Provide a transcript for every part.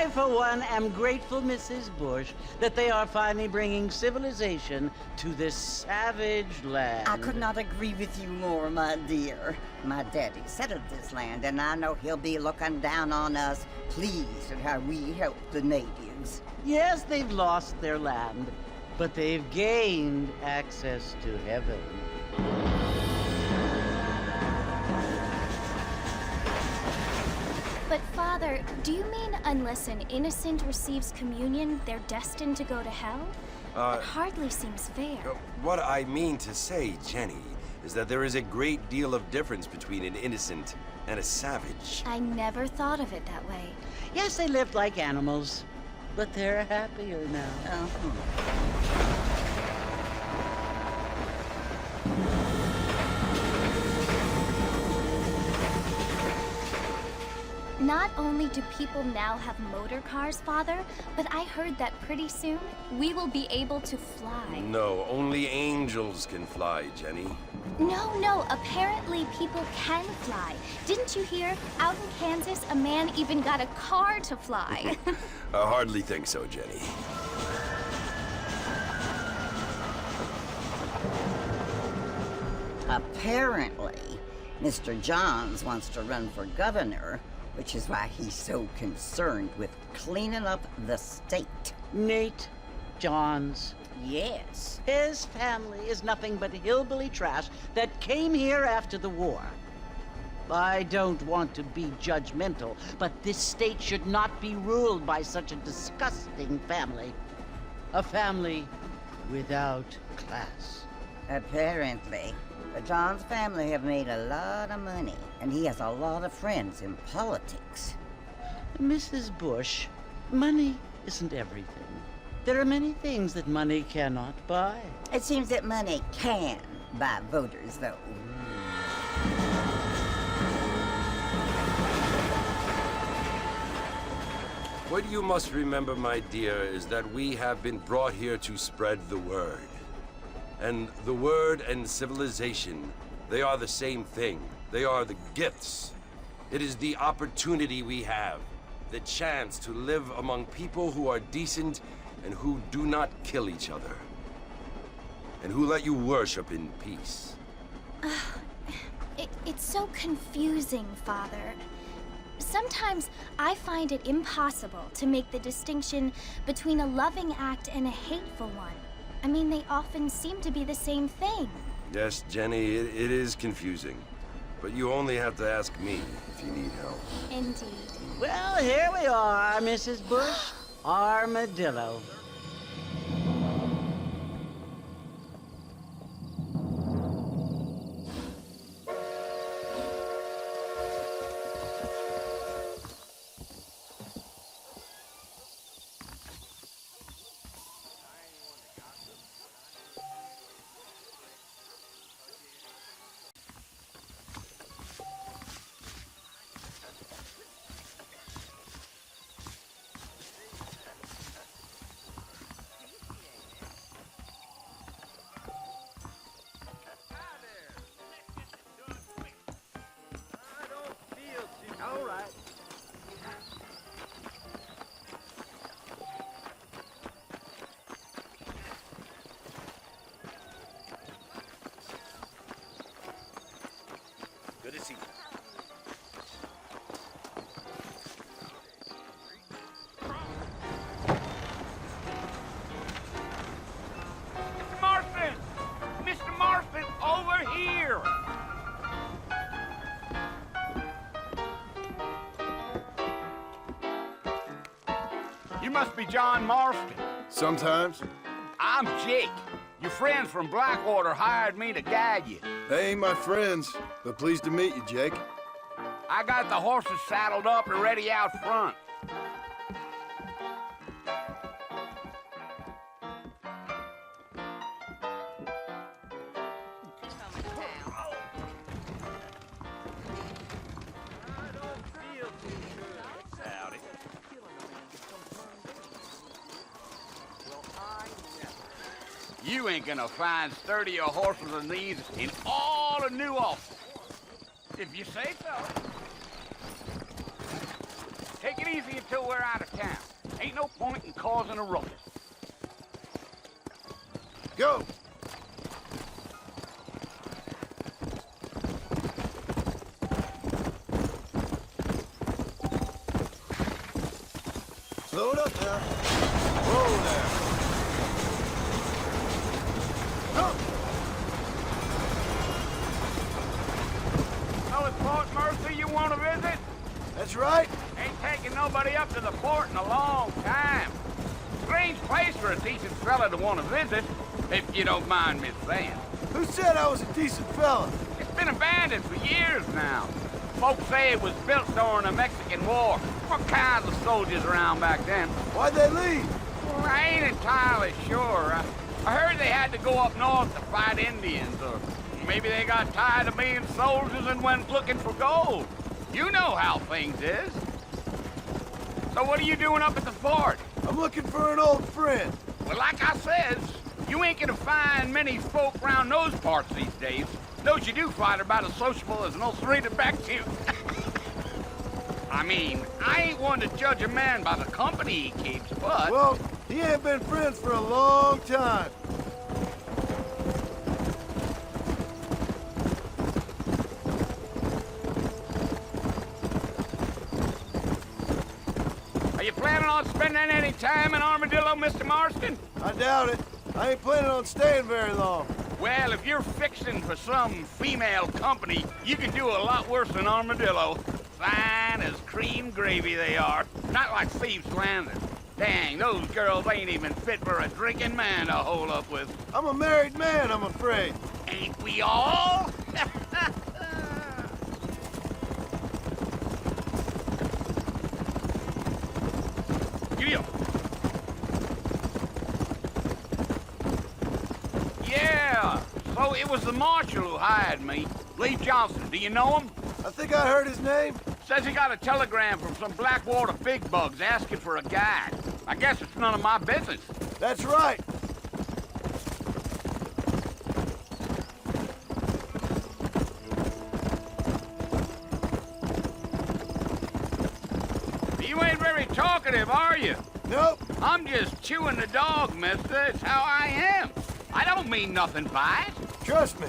I, for one, am grateful, Mrs. Bush, that they are finally bringing civilization to this savage land. I could not agree with you more, my dear. My daddy settled this land, and I know he'll be looking down on us, pleased at how we help the natives. Yes, they've lost their land, but they've gained access to heaven. But Father, do you mean unless an innocent receives communion, they're destined to go to hell? It hardly seems fair. What I mean to say, Jenny, is that there is a great deal of difference between an innocent and a savage. I never thought of it that way. Yes, they lived like animals, but they're happier now. Not only do people now have motor cars, Father, but I heard that pretty soon we will be able to fly. No, only angels can fly, Jenny. No, apparently people can fly. Didn't you hear? Out in Kansas, a man even got a car to fly. I hardly think so, Jenny. Apparently, Mr. Johns wants to run for governor, which is why he's so concerned with cleaning up the state. Nate Johns. Yes. His family is nothing but hillbilly trash that came here after the war. I don't want to be judgmental, but this state should not be ruled by such a disgusting family. A family without class. Apparently. The Johns family have made a lot of money, and he has a lot of friends in politics. Mrs. Bush, money isn't everything. There are many things that money cannot buy. It seems that money can buy voters, though. What you must remember, my dear, is that we have been brought here to spread the word. And the word and civilization, they are the same thing. They are the gifts. It is the opportunity we have, the chance to live among people who are decent and who do not kill each other, and who let you worship in peace. It's so confusing, Father. Sometimes I find it impossible to make the distinction between a loving act and a hateful one. I mean, they often seem to be the same thing. Yes, Jenny, it is confusing. But you only have to ask me if you need help. Indeed. Well, here we are, Mrs. Bush. Armadillo. Good to see you. Mr. Marfin! Mr. Marfin, over here! You must be John Marston. Sometimes. I'm Jake. Your friends from Blackwater hired me to guide you. They ain't my friends, but pleased to meet you, Jake. I got the horses saddled up and ready out front. You ain't gonna find sturdier horses than these in all of New Ulster. If you say so. Take it easy until we're out of town. Ain't no point in causing a ruckus. Go! Slow it up now. Whoa there. Go! Oh, it's Fort Mercy you want to visit? That's right. Ain't taking nobody up to the fort in a long time. Strange place for a decent fella to want to visit, if you don't mind me saying. Who said I was a decent fella? It's been abandoned for years now. Folks say it was built during the Mexican War. What kinds of soldiers around back then? Why'd they leave? Well, I ain't entirely sure. I heard they had to go up north to fight Indians, or maybe they got tired of being soldiers and went looking for gold. You know how things is. So what are you doing up at the fort? I'm looking for an old friend. Well, like I says, you ain't gonna find many folk around those parts these days. Those you do find are about as sociable as an ulcerated back tooth. I mean, I ain't one to judge a man by the company he keeps, but... Well, he ain't been friends for a long time. Are you planning on spending any time in Armadillo, Mr. Marston? I doubt it. I ain't planning on staying very long. Well, if you're fixing for some female company, you can do a lot worse than Armadillo. Fine as cream gravy they are. Not like Thieves' Landing. Dang, those girls ain't even fit for a drinking man to hole up with. I'm a married man, I'm afraid. Ain't we all? Giddy up. Yeah, so it was the marshal who hired me. Lee Johnson, do you know him? I think I heard his name. Says he got a telegram from some Blackwater big bugs asking for a guide. I guess it's none of my business. That's right. You ain't very talkative, are you? Nope. I'm just chewing the dog, mister. It's how I am. I don't mean nothing by it. Trust me.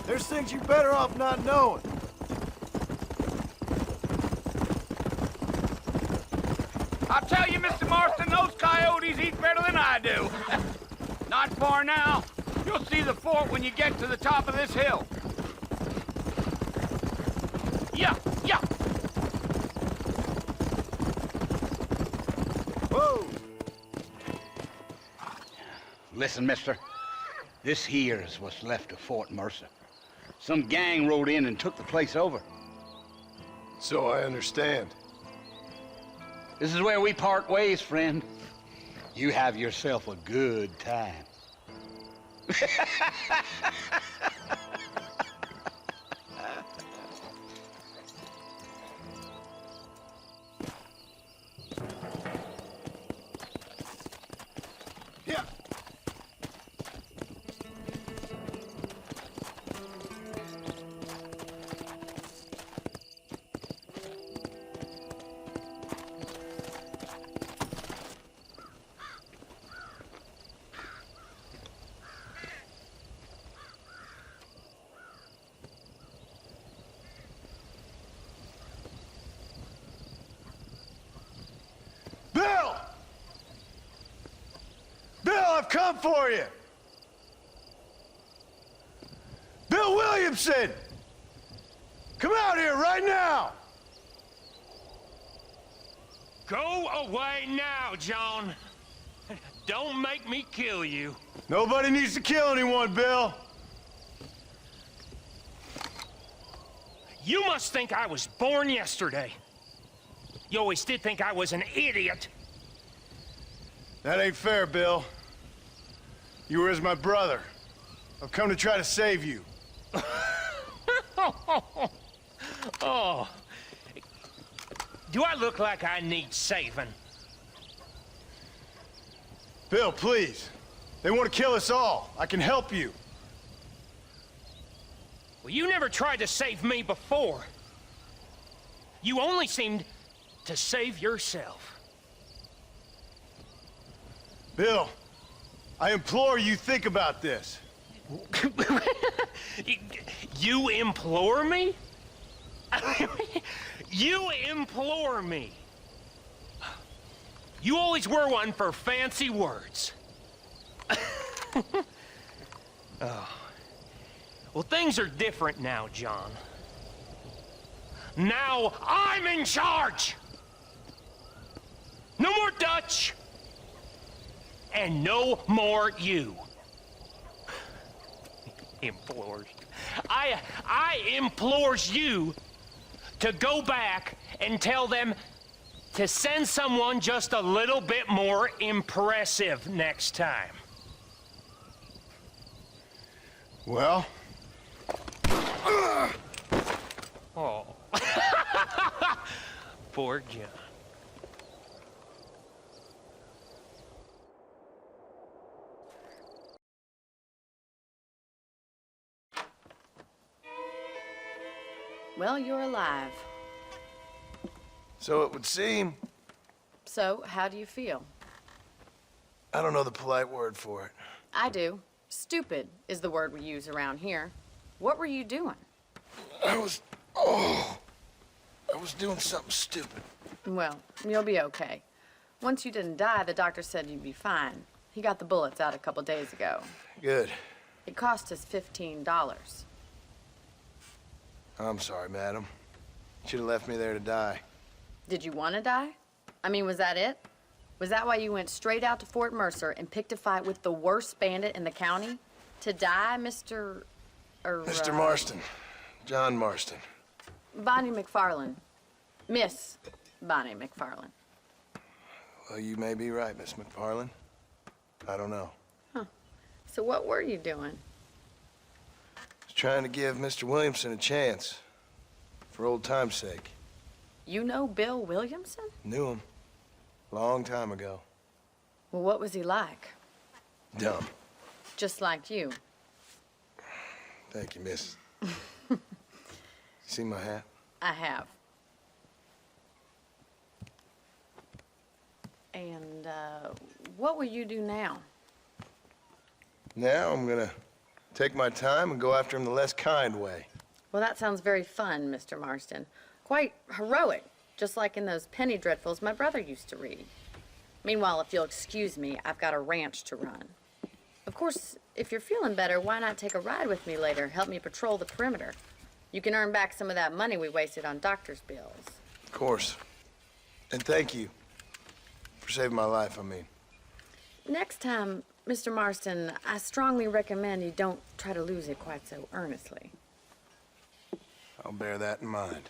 There's things you better off not knowing. I'll tell you, Mr. Marston, those coyotes eat better than I do. Not far now. You'll see the fort when you get to the top of this hill. Yeah, yeah. Whoa! Listen, mister. This here is what's left of Fort Mercer. Some gang rode in and took the place over. So I understand. This is where we part ways, friend. You have yourself a good time. Yeah. Bill! Bill, I've come for you! Bill Williamson! Come out here right now! Go away now, John. Don't make me kill you. Nobody needs to kill anyone, Bill. You must think I was born yesterday. You always did think I was an idiot. That ain't fair, Bill. You were as my brother. I've come to try to save you. Oh. Do I look like I need saving? Bill, please. They want to kill us all. I can help you. Well, you never tried to save me before. You only seemed to save yourself. Bill, I implore you think about this. You implore me? You implore me? You always were one for fancy words. Oh. Well, things are different now, John. Now I'm in charge! No more Dutch! And no more you. Implores. I implores you to go back and tell them to send someone just a little bit more impressive next time. Well? Oh. Poor John. Well, you're alive. So it would seem. So, how do you feel? I don't know the polite word for it. I do. Stupid is the word we use around here. What were you doing? I was doing something stupid. Well, you'll be okay. Once you didn't die, the doctor said you'd be fine. He got the bullets out a couple days ago. Good. It cost us $15. I'm sorry, madam. You should have left me there to die. Did you want to die? I mean, was that it? Was that why you went straight out to Fort Mercer and picked a fight with the worst bandit in the county? To die, Mr. Mr. Marston. John Marston. Bonnie McFarland. Miss Bonnie McFarland. Well, you may be right, Miss McFarland. I don't know. Huh. So what were you doing? I was trying to give Mr. Williamson a chance. For old time's sake. You know Bill Williamson? Knew him. Long time ago. Well, what was he like? Dumb. Just like you. Thank you, miss. See my hat? I have. And, what will you do now? Now I'm gonna take my time and go after him the less kind way. Well, that sounds very fun, Mr. Marston. Quite heroic, just like in those penny dreadfuls my brother used to read. Meanwhile, if you'll excuse me, I've got a ranch to run. Of course, if you're feeling better, why not take a ride with me later? Help me patrol the perimeter. You can earn back some of that money we wasted on doctor's bills. Of course. And thank you. For saving my life, I mean. Next time, Mr. Marston, I strongly recommend you don't try to lose it quite so earnestly. I'll bear that in mind.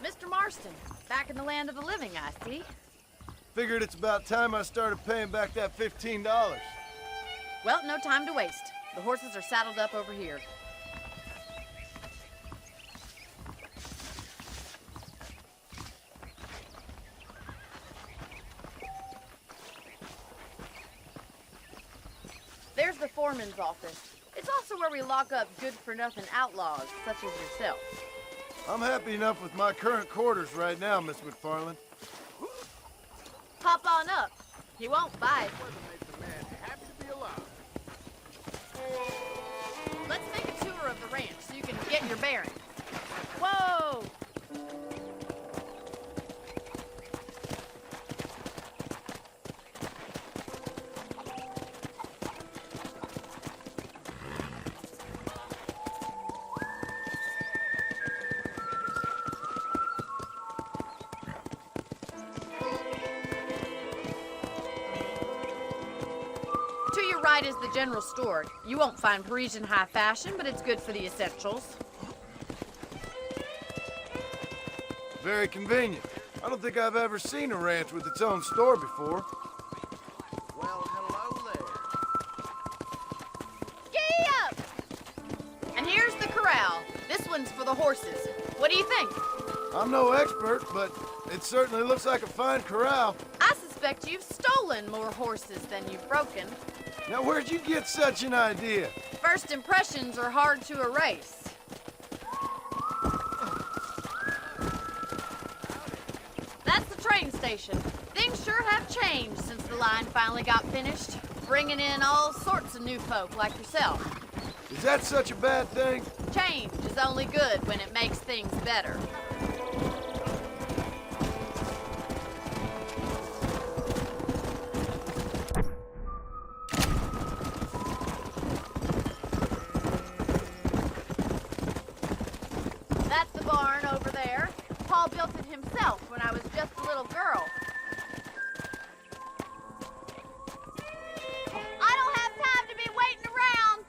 Mr. Marston, back in the land of the living, I see. Figured it's about time I started paying back that $15. Well, no time to waste. The horses are saddled up over here. There's the foreman's office. It's also where we lock up good-for-nothing outlaws, such as yourself. I'm happy enough with my current quarters right now, Miss McFarland. Hop on up. He won't bite. Happy to be Let's make a tour of the ranch so you can get your bearings. Whoa! To your right is the general store. You won't find Parisian high fashion, but it's good for the essentials. Very convenient. I don't think I've ever seen a ranch with its own store before. Well, hello there. Giddy up! And here's the corral. This one's for the horses. What do you think? I'm no expert, but it certainly looks like a fine corral. I suspect you've stolen more horses than you've broken. Now, where'd you get such an idea? First impressions are hard to erase. That's the train station. Things sure have changed since the line finally got finished, bringing in all sorts of new folk like yourself. Is that such a bad thing? Change is only good when it makes things better. That's the barn over there. Paul built it himself when I was just a little girl. I don't have time to be waiting around.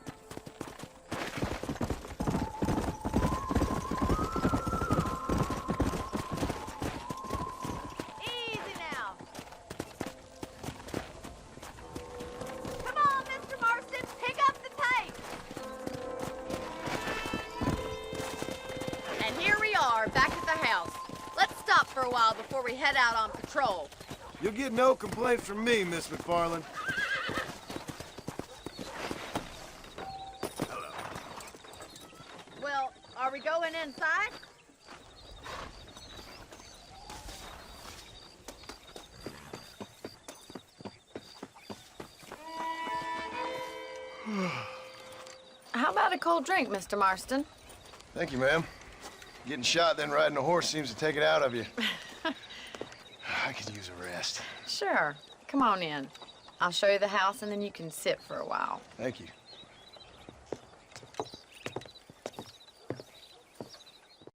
Easy now. Come on, Mr. Marston, pick up the pace. And here we are, back at the house. Let's stop for a while before we head out on patrol. You'll get no complaints from me, Miss McFarland. Well, are we going inside? How about a cold drink, Mr. Marston? Thank you, ma'am. Getting shot, then riding a horse seems to take it out of you. I could use a rest. Sure. Come on in. I'll show you the house, and then you can sit for a while. Thank you.